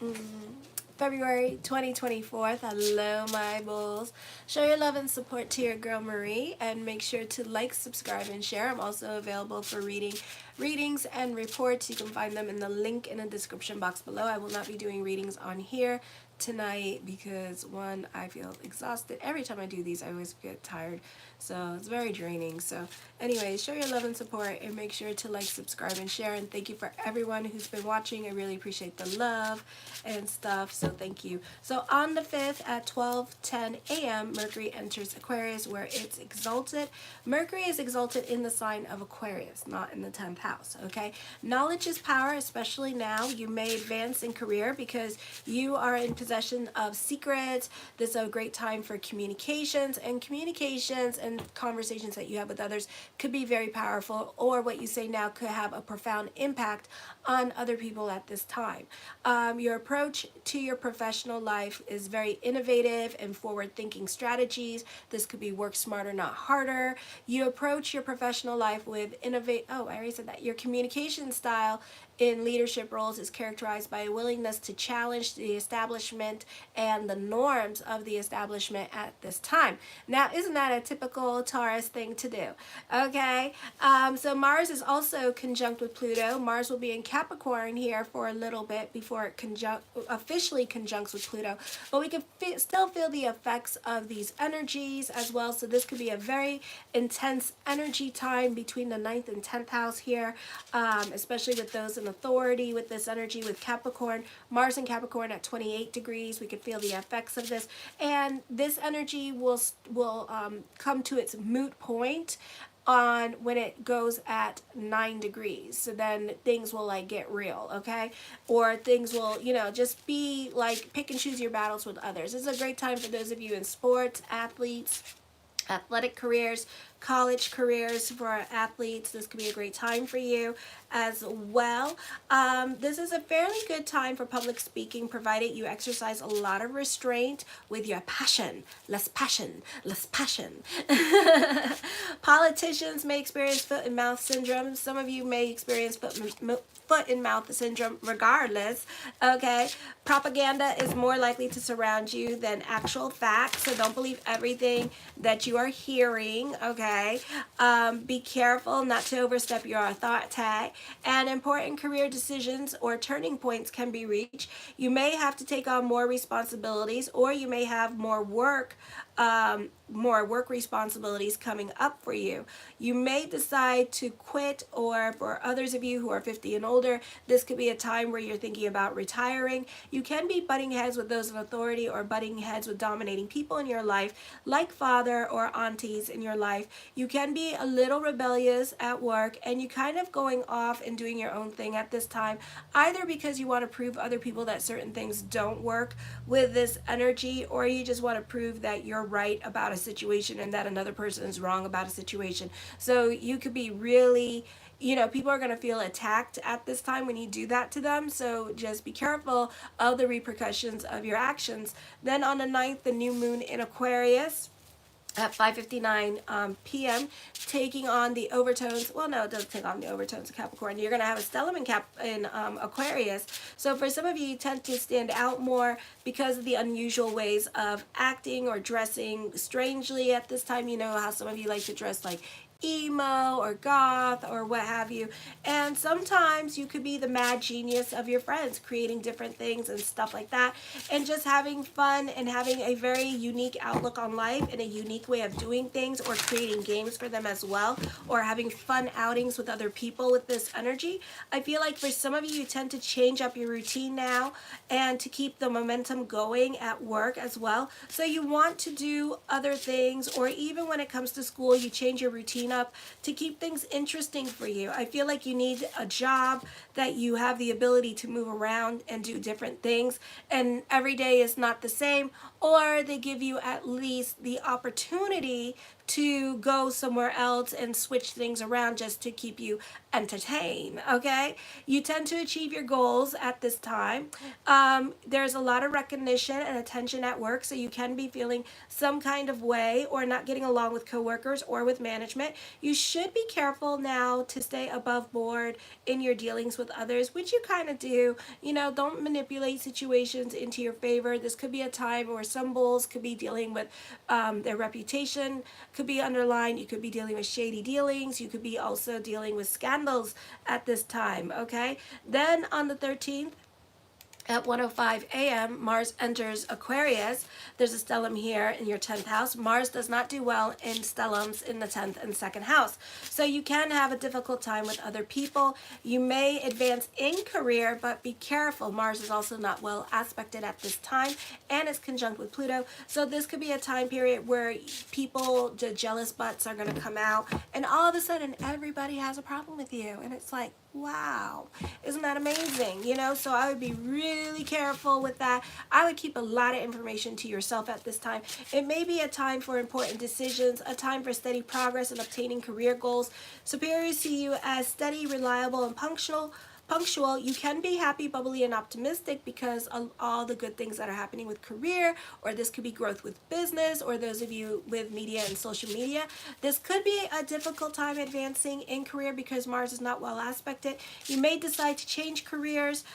Mm, February 2024. Hello, my bulls. Show your love and support to your girl Marie, and make sure to like, subscribe, and share. I'm also available for readings and reports. You can find them in the link in the description box below. I will not be doing readings on here tonight because, one, I feel exhausted. Every time I do these, I always get tired, so it's very draining. So anyways, show your love and support, and make sure to like, subscribe, and share. And thank you for everyone who's been watching. I really appreciate the love and stuff, so thank you. So on the 5th at 12:10 a.m. Mercury enters Aquarius, where it's exalted. Mercury is exalted in the sign of Aquarius, not in the 10th house. Okay, knowledge is power, especially now. You may advance in career because you are in possession of secrets. This is a great time for communications, and conversations that you have with others could be very powerful, or what you say now could have a profound impact on other people at this time. Your approach to your professional life is very innovative and forward-thinking strategies. This could be work smarter, not harder. You approach your professional life with I already said that. Your communication style in leadership roles is characterized by a willingness to challenge the establishment and the norms of the establishment at this time. Now, isn't that a typical Taurus thing to do? Okay, so Mars is also conjunct with Pluto. Mars will be in Capricorn here for a little bit before it officially conjuncts with Pluto, but we can still feel the effects of these energies as well. So this could be a very intense energy time between the 9th and 10th house here, especially with those in authority with this energy with Capricorn. Mars and Capricorn at 28 degrees. We can feel the effects of this, and this energy will come to its moot point on when it goes at 9 degrees. So then things will like get real, okay? Or things will, just be like pick and choose your battles with others. This is a great time for those of you in sports, athletes, athletic careers, college careers for athletes. This could be a great time for you as well. This is a fairly good time for public speaking, provided you exercise a lot of restraint with your passion. Less passion, less passion. Politicians may experience foot and mouth syndrome. Some of you may experience foot and mouth syndrome regardless, okay? Propaganda is more likely to surround you than actual facts, so don't believe everything that you are hearing, okay? Be careful not to overstep your authority, and important career decisions or turning points can be reached. You may have to take on more responsibilities, or you may have more work responsibilities coming up for you. You may decide to quit, or for others of you who are 50 and older, this could be a time where you're thinking about retiring. You can be butting heads with those in authority, or butting heads with dominating people in your life, like father or aunties in your life. You can be a little rebellious at work, and you kind of going off and doing your own thing at this time, either because you want to prove other people that certain things don't work with this energy, or you just want to prove that you're right about a situation and that another person is wrong about a situation. So you could be really, people are going to feel attacked at this time when you do that to them. So just be careful of the repercussions of your actions. Then on the 9th, the new moon in Aquarius at 5:59 p.m. taking on the overtones. Well, no, it doesn't take on the overtones of Capricorn. You're going to have a stellium in Aquarius. So for some of you, you tend to stand out more because of the unusual ways of acting or dressing strangely at this time. You know how some of you like to dress like emo or goth or what have you, and sometimes you could be the mad genius of your friends, creating different things and stuff like that, and just having fun and having a very unique outlook on life and a unique way of doing things, or creating games for them as well, or having fun outings with other people with this energy. I feel like for some of you, you tend to change up your routine now and to keep the momentum going at work as well. So you want to do other things, or even when it comes to school, you change your routine up to keep things interesting for you. I feel like you need a job that you have the ability to move around and do different things, and every day is not the same, or they give you at least the opportunity to go somewhere else and switch things around just to keep you entertained, okay? You tend to achieve your goals at this time. There's a lot of recognition and attention at work, so you can be feeling some kind of way or not getting along with coworkers or with management. You should be careful now to stay above board in your dealings with others, which you kind of do. You know, don't manipulate situations into your favor. This could be a time where some bulls could be dealing with their reputation could be underlined. You could be dealing with shady dealings. You could be also dealing with scandals at this time, okay? Then on the 13th, at 1:05 a.m., Mars enters Aquarius. There's a stellium here in your 10th house. Mars does not do well in stelliums in the 10th and 2nd house. So you can have a difficult time with other people. You may advance in career, but be careful. Mars is also not well aspected at this time, and it's conjunct with Pluto. So this could be a time period where people, the jealous butts, are going to come out, and all of a sudden everybody has a problem with you. And it's like, wow, isn't that amazing? You know, so I would be really careful with that. I would keep a lot of information to yourself at this time. It may be a time for important decisions, a time for steady progress in obtaining career goals. Superiors see you as steady, reliable, and punctual. You can be happy, bubbly, and optimistic because of all the good things that are happening with career, or this could be growth with business, or those of you with media and social media. This could be a difficult time advancing in career because Mars is not well aspected. You may decide to change careers.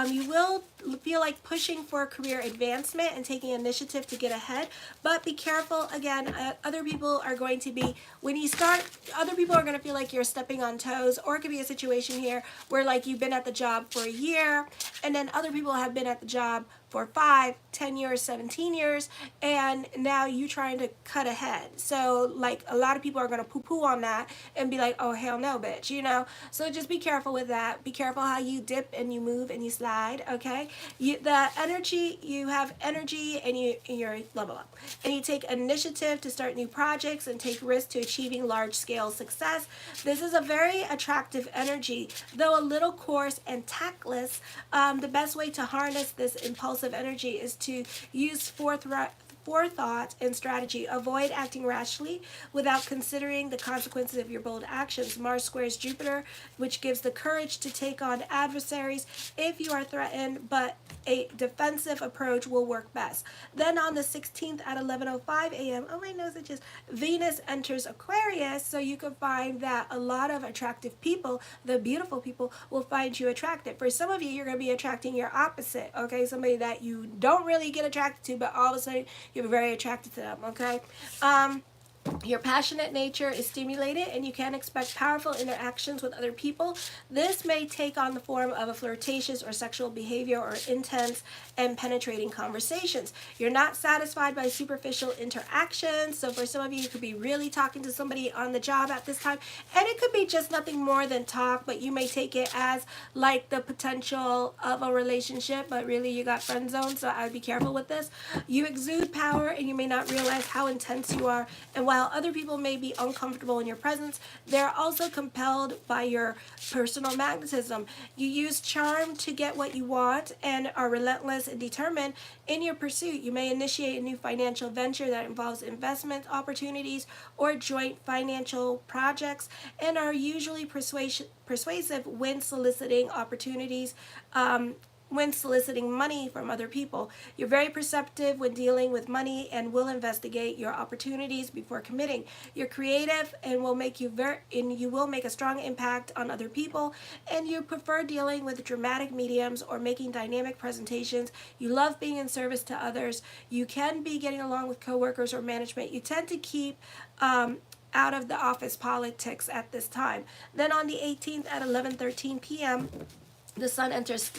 You will feel like pushing for career advancement and taking initiative to get ahead, but be careful. Again, other people are going to be, when you start, other people are going to feel like you're stepping on toes, or it could be a situation here where like you've been at the job for a year, and then other people have been at the job for 5, 10 years, 17 years, and now you trying to cut ahead. So like a lot of people are going to poo-poo on that and be like, oh hell no bitch, you know. So just be careful with that. Be careful how you dip and you move and you slide, okay? You have energy, and you're level up, and you take initiative to start new projects and take risks to achieving large-scale success. This is a very attractive energy, though a little coarse and tactless. The best way to harness this impulsive energy is to use forethought and strategy. Avoid acting rashly without considering the consequences of your bold actions. Mars squares Jupiter, which gives the courage to take on adversaries if you are threatened, but a defensive approach will work best. Then on the 16th at 11:05 a.m., oh my nose itches, Venus enters Aquarius, so you can find that a lot of attractive people, the beautiful people, will find you attractive. For some of you, you're going to be attracting your opposite, okay? Somebody that you don't really get attracted to, but all of a sudden you're very attracted to them, okay? Your passionate nature is stimulated, and you can expect powerful interactions with other people. This may take on the form of a flirtatious or sexual behavior or intense and penetrating conversations. You're not satisfied by superficial interactions, so for some of you, you could be really talking to somebody on the job at this time, and it could be just nothing more than talk, but you may take it as like the potential of a relationship, but really you got friend zone, so I would be careful with this. You exude power, and you may not realize how intense you are, and while other people may be uncomfortable in your presence, they're also compelled by your personal magnetism. You use charm to get what you want and are relentless and determined in your pursuit. You may initiate a new financial venture that involves investment opportunities or joint financial projects, and are usually persuasive when soliciting opportunities, when soliciting money from other people. You're very perceptive when dealing with money and will investigate your opportunities before committing. You're creative and will make you will make a strong impact on other people, and you prefer dealing with dramatic mediums or making dynamic presentations. You love being in service to others. You can be getting along with coworkers or management. You tend to keep out of the office politics at this time. Then on the 18th at 11:13 p.m., the sun enters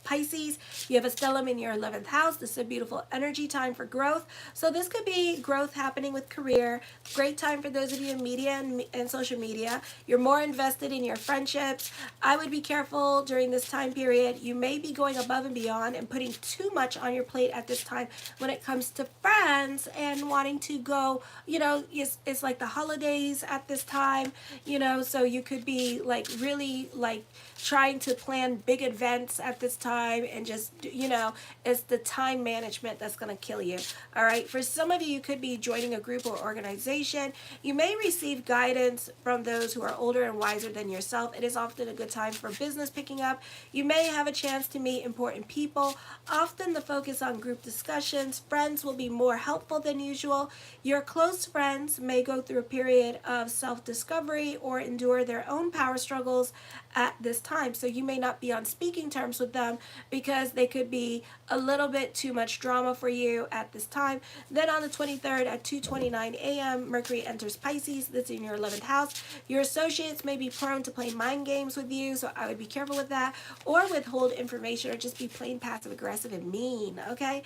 Pisces. You have a stellium in your 11th house. This is a beautiful energy time for growth. So this could be growth happening with career. Great time for those of you in media and social media. You're more invested in your friendships. I would be careful during this time period. You may be going above and beyond and putting too much on your plate at this time when it comes to friends and wanting to go, you know, it's like the holidays at this time, you know, so you could be like really like trying to plan big events at this time, and just, it's the time management that's going to kill you. All right. For some of you could be joining a group or organization. You may receive guidance from those who are older and wiser than yourself. It is often a good time for business picking up. You may have a chance to meet important people. Often the focus on group discussions. Friends will be more helpful than usual. Your close friends may go through a period of self-discovery or endure their own power struggles at this time. So you may not be on speaking terms with them because they could be a little bit too much drama for you at this time. Then on the 23rd at 2:29 a.m., Mercury enters Pisces. That's in your 11th house. Your associates may be prone to play mind games with you, so I would be careful with that, or withhold information, or just be plain passive aggressive and mean. Okay.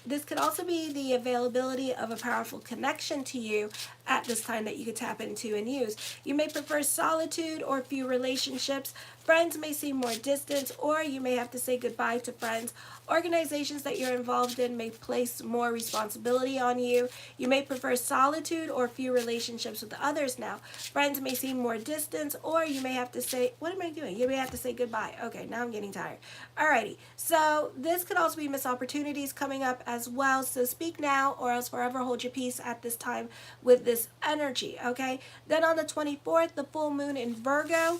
This could also be the availability of a powerful connection to you at this time that you could tap into and use. You may prefer solitude or few relationships. Friends may seem more distant, or you may have to say goodbye to friends. Organizations that you're involved in may place more responsibility on you. You may prefer solitude or few relationships with others now. Friends may seem more distant, or you may have to say, what am I doing? You may have to say goodbye. Okay, now I'm getting tired. Alrighty, so this could also be missed opportunities coming up as well. So speak now or else forever hold your peace at this time with this energy, okay? Then on the 24th, the full moon in Virgo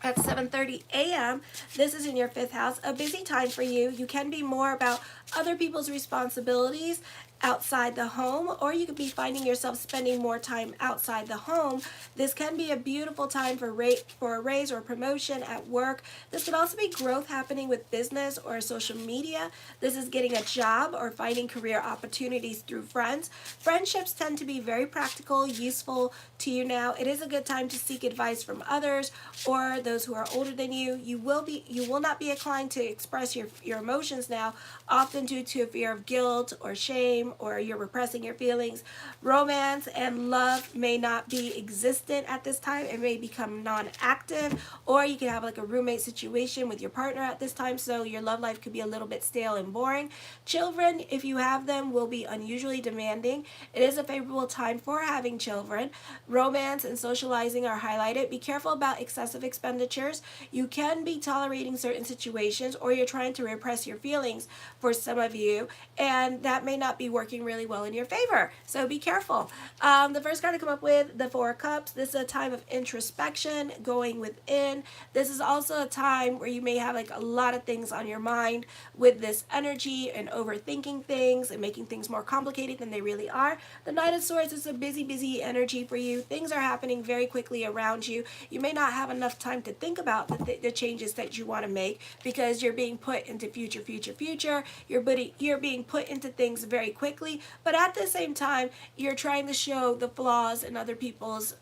at 7:30 a.m. This is in your 5th house. A busy time for you. You can be more about other people's responsibilities outside the home, or you could be finding yourself spending more time outside the home. This can be a beautiful time for a raise or promotion at work. This could also be growth happening with business or social media. This is getting a job or finding career opportunities through friends. Friendships tend to be very practical, useful to you now. It is a good time to seek advice from others or those who are older than you. You will not be inclined to express your emotions now, often due to a fear of guilt or shame, or you're repressing your feelings. Romance and love may not be existent at this time. It may become non-active, or you can have like a roommate situation with your partner at this time, so your love life could be a little bit stale and boring. Children, if you have them, will be unusually demanding. It is a favorable time for having children. Romance and socializing are highlighted. Be careful about excessive expenditures. You can be tolerating certain situations, or you're trying to repress your feelings for some of you, and that may not be working really well in your favor, so be careful. The first card to come up with, the Four of Cups. This is a time of introspection, going within. This is also a time where you may have like a lot of things on your mind with this energy and overthinking things and making things more complicated than they really are. The Knight of Swords is a busy energy for you. Things are happening very quickly around you. You may not have enough time to think about the changes that you want to make because you're being put into future. You're being put into things very quickly, but at the same time, you're trying to show the flaws in other people's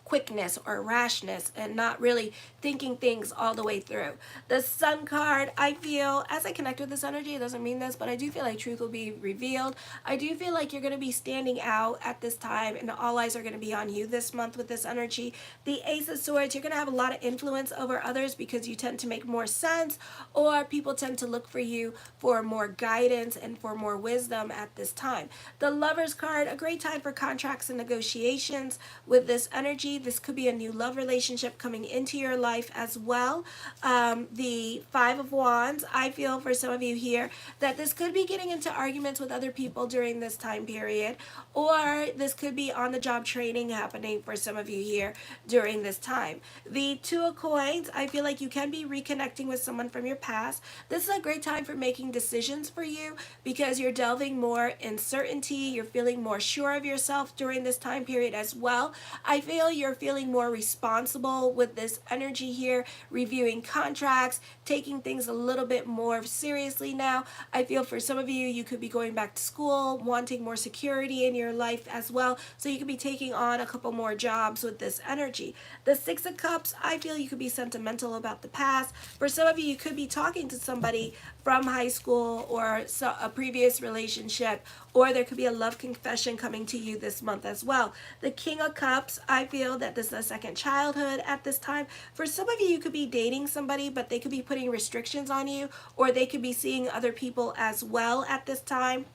quickness or rashness and not really thinking things all the way through. The Sun card, I feel, as I connect with this energy, it doesn't mean this, but I do feel like truth will be revealed. I do feel like you're going to be standing out at this time, and all eyes are going to be on you this month with this energy. The Ace of Swords, you're going to have a lot of influence over others because you tend to make more sense, or people tend to look for you for more guidance and for more wisdom at this time. The Lovers card, a great time for contracts and negotiations with this energy. This could be a new love relationship coming into your life as well. The Five of Wands, I feel for some of you here that this could be getting into arguments with other people during this time period, or this could be on the job training happening for some of you here during this time. The Two of Coins, I feel like you can be reconnecting with someone from your past. This is a great time for making decisions for you because you're delving more in certainty. You're feeling more sure of yourself during this time period as well. I feel you're feeling more responsible with this energy here, reviewing contracts, taking things a little bit more seriously now. I feel for some of you, you could be going back to school, wanting more security in your life as well, so you could be taking on a couple more jobs with this energy. The Six of Cups, I feel you could be sentimental about the past. For some of you, you could be talking to somebody from high school or a previous relationship, or there could be a love confession coming to you this month as well. The King of Cups, I feel that this is a second childhood at this time. For some of you, you could be dating somebody, but they could be putting restrictions on you, or they could be seeing other people as well at this time.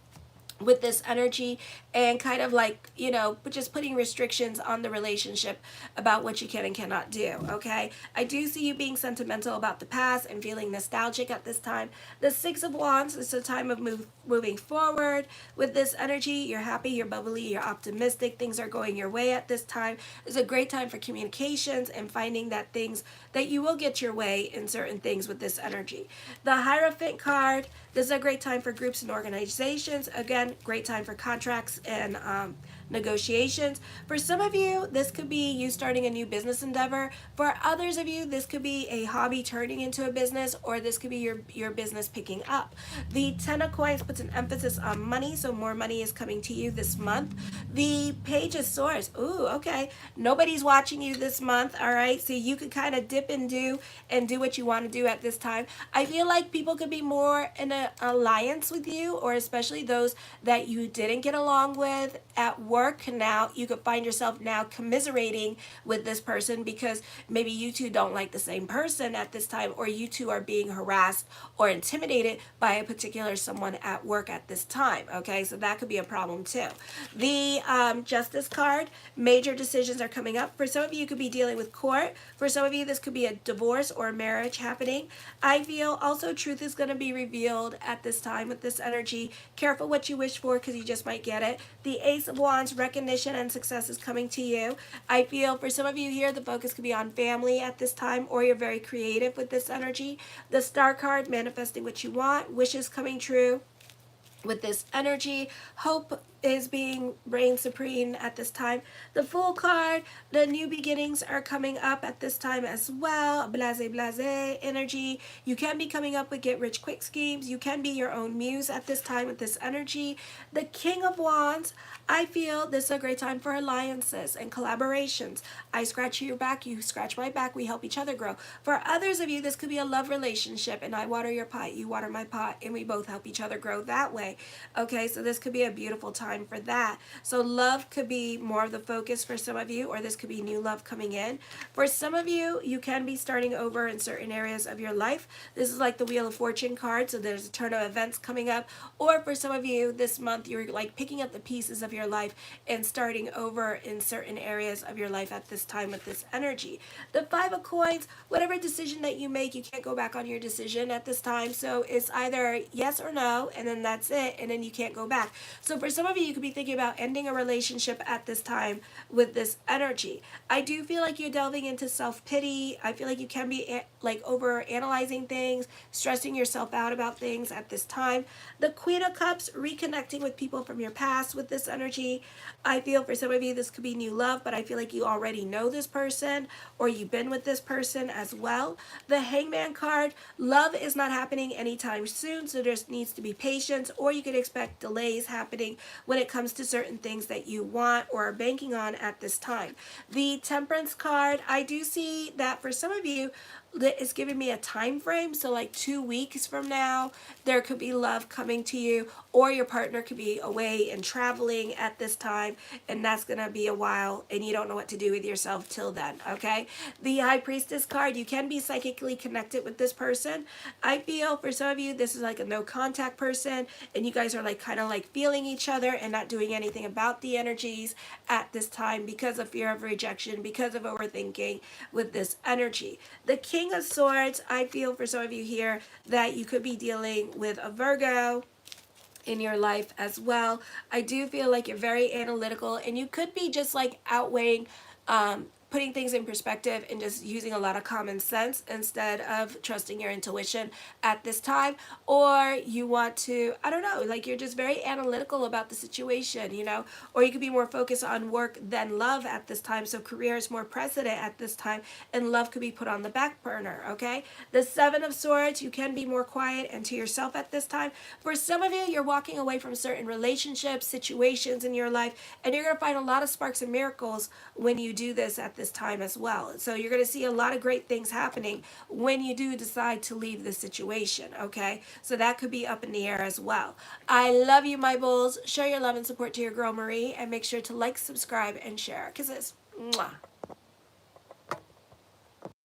with this energy, and kind of like, you know, just putting restrictions on the relationship about what you can and cannot do. Okay, I do see you being sentimental about the past and feeling nostalgic at this time. The Six of Wands is a time of moving forward with this energy. You're happy, you're bubbly, you're optimistic, things are going your way at this time. It's a great time for communications and finding that things that you will get your way in certain things with this energy. The Hierophant card, this is a great time for groups and organizations. Again, great time for contracts and negotiations. For some of you, this could be you starting a new business endeavor. For others of you, this could be a hobby turning into a business, or this could be your business picking up. The Ten of Coins puts an emphasis on money, so more money is coming to you this month. The Page of Swords, ooh, okay. Nobody's watching you this month, all right? So you could kind of dip and do what you want to do at this time. I feel like people could be more in an alliance with you, or especially those that you didn't get along with at work. Now you could find yourself now commiserating with this person because maybe you two don't like the same person at this time, or you two are being harassed or intimidated by a particular someone at work at this time. Okay, so that could be a problem too. The Justice card, major decisions are coming up. For some of you, you could be dealing with court. For some of you, this could be a divorce or a marriage happening. I feel also truth is going to be revealed at this time with this energy. Careful what you wish for, because you just might get it. The Ace of Wands, recognition and success is coming to you. I feel for some of you here, the focus could be on family at this time, or you're very creative with this energy. The Star card, manifesting what you want, wishes coming true with this energy. Hope is being reign supreme at this time. The Fool card, the new beginnings are coming up at this time as well. Blase blase energy. You can be coming up with get rich quick schemes. You can be your own muse at this time with this energy. The King of Wands, I feel this is a great time for alliances and collaborations. I scratch your back, you scratch my back, we help each other grow. For others of you, this could be a love relationship, and I water your pot, you water my pot, and we both help each other grow that way. Okay, so this could be a beautiful time for that. So love could be more of the focus for some of you, or this could be new love coming in. For some of you, you can be starting over in certain areas of your life. This is like the Wheel of Fortune card, so there's a turn of events coming up. Or for some of you, this month, you're like picking up the pieces of your life and starting over in certain areas of your life at this time with this energy. The Five of Coins, whatever decision that you make, you can't go back on your decision at this time. So it's either yes or no, and then that's it, and then you can't go back. So for some of you, you could be thinking about ending a relationship at this time with this energy. I do feel like you're delving into self-pity. I feel like you can be like over analyzing things, stressing yourself out about things at this time. The Queen of Cups, reconnecting with people from your past with this energy. I feel for some of you, this could be new love, but I feel like you already know this person, or you've been with this person as well. The Hangman card, love is not happening anytime soon, so there needs to be patience, or you could expect delays happening when it comes to certain things that you want or are banking on at this time. The Temperance card, I do see that for some of you, it's giving me a time frame. So like 2 weeks from now, there could be love coming to you, or your partner could be away and traveling at this time, and that's going to be a while, and you don't know what to do with yourself till then, okay? The High Priestess card, you can be psychically connected with this person. I feel for some of you, this is like a no contact person, and you guys are like kind of like feeling each other and not doing anything about the energies at this time because of fear of rejection, because of overthinking with this energy. The King of Swords, I feel for some of you here that you could be dealing with a Virgo in your life as well. I do feel like you're very analytical, and you could be just like outweighing putting things in perspective and just using a lot of common sense instead of trusting your intuition at this time. Or you want to, I don't know, like you're just very analytical about the situation, you know, or you could be more focused on work than love at this time. So career is more precedent at this time, and love could be put on the back burner, okay? The Seven of Swords, you can be more quiet and to yourself at this time. For some of you, you're walking away from certain relationships, situations in your life, and you're going to find a lot of sparks and miracles when you do this at this time as well. So you're going to see a lot of great things happening when you do decide to leave the situation, okay? So that could be up in the air as well. I love you, my bulls. Show your love and support to your girl Marie, and make sure to like, subscribe, and share. Kisses. Mwah.